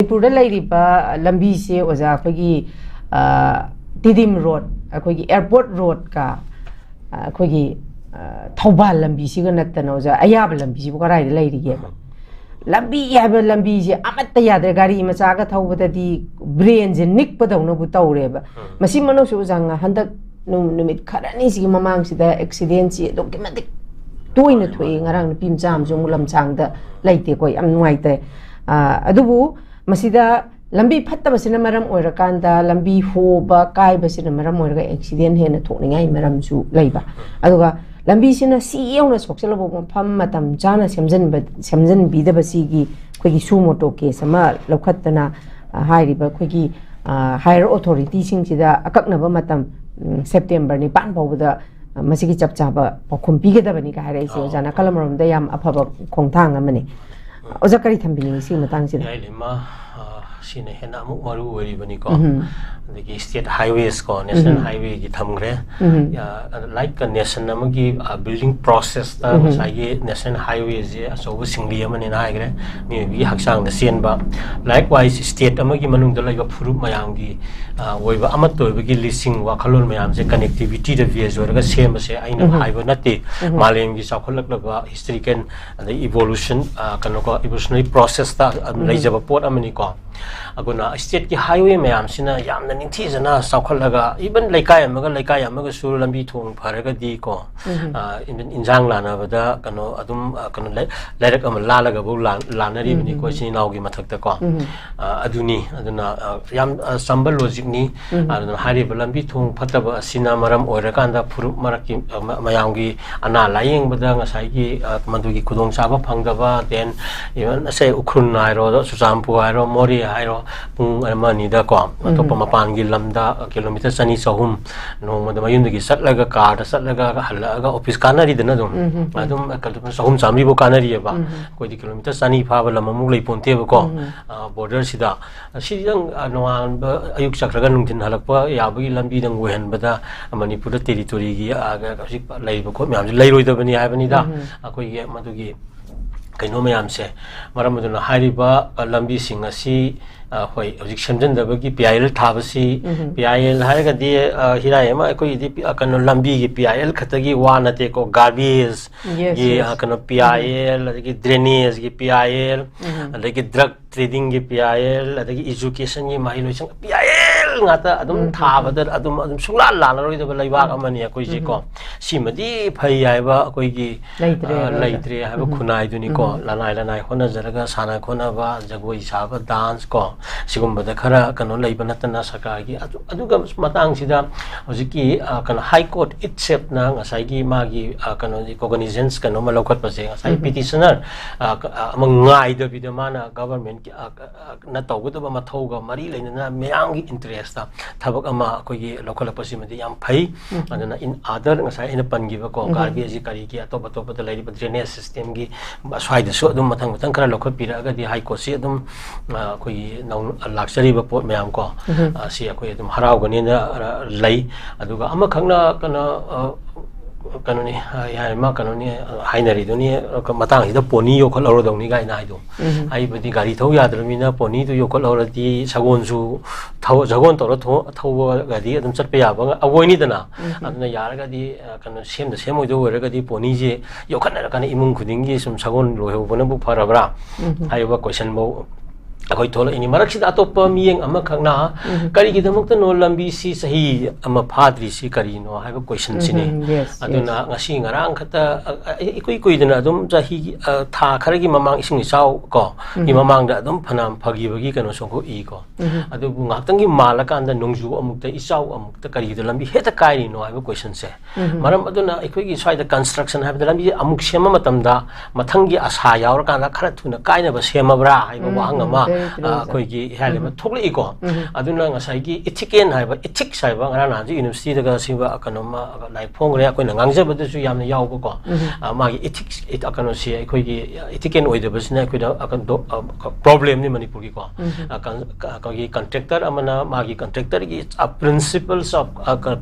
Manipur lambi se oza akhoi Tidim Road akhoi airport road ka akhoi Thobal lambi si ga nattana oza ayab lambi si bukarai de lairi ge lambi yaba lambi je amatta yadre gari macha ga thobadadi brain je nik padawna bu tawreba masi mano su janga handak numit kharani si mamang sida accident si documentic toina thoi ngarang pim cham jong lam changda laite koi am nuaite adubu masida lambi phatta basina maram oirakanda lambi hoba kai basina maram oiraga accident hena thokningai maram su leiba aduga lambi sina si yauna sokselo pham matam jana semjan bida basigi khogi sumoto case ama lokhattana hairiba khogi higher authority sing sida akaknaba matam September ni pan bawda masigi chapchaba pakhum pigedabani ka haire isi ojana kalamarom da yam aphaba khongthang amani oja kari thambini si matang sida yailima sine hena mu maru wari bani ko the state highways ko national highway gi thamgre ya like a nation amagi building process ta sai national highway je aso singli amani na igre mi bi haksang da senba likewise state amagi manung da laiba phuru mayam gi oiba amat toiba gi lising wa khalon mayam je connectivity da via jo ga sem se aina haiba nate malem gi sakholak laga historical and evolution kanoko evolutionary process ta laijaba pot amani ko aguna state ki highway mayam sina yamna ningthi jana sakholaga even laikai amaga sur lambi thong pharaga di ko injang lana bada kano adum kano lairak am lalaga bu lanari bini ko sin naugi mathakta ko aduni aduna yam sambal logic ni aduna hari lambi thong phataba sina maram oirakanda phuru maraki mayamgi ana layeng bada ngasai gi mandugi khudong chaba phangdaba then even say ukhun nairo susampu airo mori airo pung amani da ko topa mapan gi lamda kilometer sani sahum no madama yundu gi satlaga car satlaga halaga office kanari dana dum adum kaltu sahum samri bo kanari ba ko di kilometer sani pha ba lamamuk lei ponte ba ko border sida sidang noan ba ayuk sakraga nungtin halakpa yabagi lambi dang wehan bada manipur territory gi aga sik lei ba ko myam leiroi da bani ai bani da akoi ge madugi kaino mayam se maram aduna hariba lambi sing asi hoi objik semjan da bagi PIL thabasi PIL haraga di hirai ma koi di kan lambi gi PIL khatagi wana te ko garbage gi kan PIL adagi drainage gi PIL adagi drug trading gi PIL adagi education gi mahilo sang PIL ngata adum thabada adum sungla lana roi da laiba amani koi ji ko simadi phai ai ba koi gi laitre ha ba khunai duni ko lanai khona jaraga sana khona ba jagoi saba dance ko sigumba khara kano leiba natana sakagi aduga matang sida hojiki kano high court itself na ngasai gi magi kano cognizance kano malokot pase ngasai petitioner mangai da bidamana government ki na tawguda ba mathauga mari leina meyang gi interest ta thabak ama koi gi lokol pasi madi yam phai adana in other ngasai ina pangi ba ko garbage kari ki atop da lei drainage system gi swai da so adum matang khara lokol pira ga di high court si adum koi luxury ba pot mayam ko si akoi adum harau gani na lei aduga ama khangna kana kanoni ya ma kanoni hainari doni matang hida poni yo khol ro dong ni gai na ido ai badi gari thau ya drmina poni tu yo khol ro di sagon su thau jagon to ro thau ga di adum chat pe ya ba awoi ni dana aduna yar ga di kan sem da semoi do wer ga di poni je yo khana kana imung khuding gi sum sagon ro heu bona bu parabra ai ba question bo akoi thola ini marak sida atopa miyeng ama khangna kari gi damuk no lambi si sahi ama phadri si kari no ha question sini aduna ngasi ngarang khata ikoi dana adum jahi tha kharagi mamang ising sau ko gi mamang da adum phanam phagi bagi kano songko I ko adu ngaktangi malakan da nongju amuk ta isau amuk ta kari da lambi heta kai no ha question se maram aduna ikoi gi sai da construction ha da lambi amuk sema matam da mathangi asa yaur kan da khara thuna kai na ba sema bra ha ba wang ama koi gi halima thokle iko aduna ngasai gi ethiken haiba ethics haiba ngara na ji university daga siba akanoma lai phongre akoi na ngangja badu su yamna yaw ko ma gi ethics akano si koi gi ethiken oi de basna koi da akan do problem ni manipur gi ko akan gi contractor amana ma gi contractor gi principles of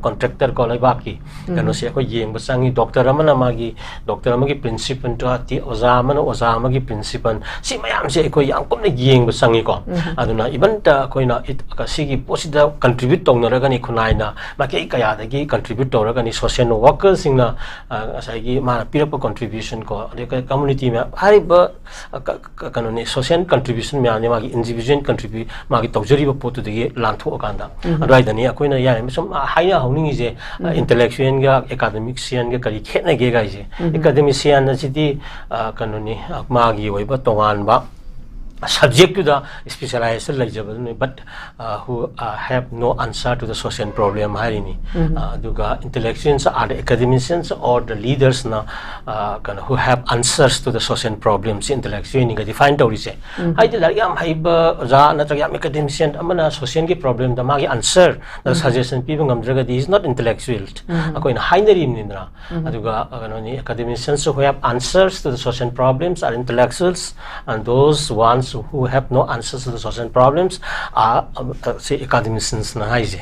contractor ko lai baki kano si koi yeng basangi doctor amana ma gi doctor amagi principal to ati oza amana oza amagi principal si mayam se koi yang kom na yeng basang changi ko aduna even ta koina ka sigi posida contribute tongna ni khunai na ma ke kaya da gi contribute tora ni social workers singna asai gi ma pirapa contribution ko de community ma hari ba kanoni social contribution me ani ma gi individual contribute ma gi tawjari ba potu de lantho akanda adai dani akoina ya mesum haina hawning je intellectual ga academician ga kari khena ge ga je academician na chidi kanoni ma gi wai ba tongan ba subject to the specialization like but who have no answer to the social problem harini duga intellectuals are the academicians or the leaders na who have answers to the social problems intellectual ni ga define to rise hai de yam haiba za na yam academician amana social ki problem da magi answer the suggestion people ngamdraga is not intellectual akoi na hainari nindra aduga ni academicians who have answers to the social problems are intellectuals and those ones who have no answers to the social problems are say academicians na haije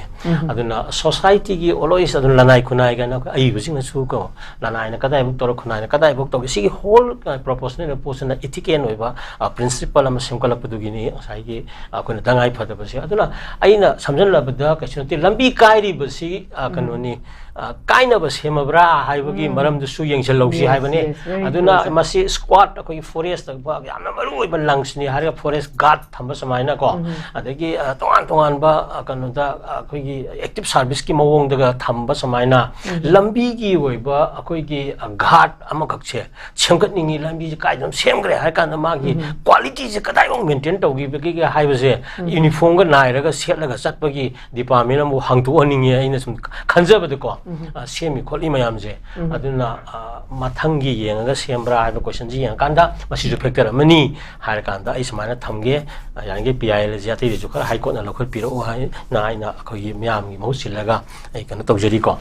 aduna society gi always adun lanai kunai ga na ai bu sing su ko lanai na kadai buk tor kunai na kadai buk to si whole proportional portion ethical noiba principle am simkala pudu gi ni sai gi akuna dangai phada ba si aduna aina samjan la bada ka chunti lambi kairi ba si kanoni kaina ba semabra haibagi maram du su yengsel lawsi haibani aduna masi squat akoi forest ba yamna maru ba lungs ni har forest guard thamba samaina ko adagi tongan ba kanoda akoi gi active service ki mawong daga thamba samaina lambi gi oiba akoi gi guard amakak che chemgat ningi lambi ji kai dam semgre har kan ma gi quality je kadai ong maintain tawgi ba gi haibase uniform ga nairaga setlaga chatbagi department amu hangtu aningi aina sum khanjabadu ko semi kholi mayam je aduna mathangi yenga sembra ha question ji yang kanda masi ju factor amani har kanda ai samana thamge yange PIL je ati ju khar high court na lokhol piro ha na ina khoi myam gi mo silaga ai kana tawjari ko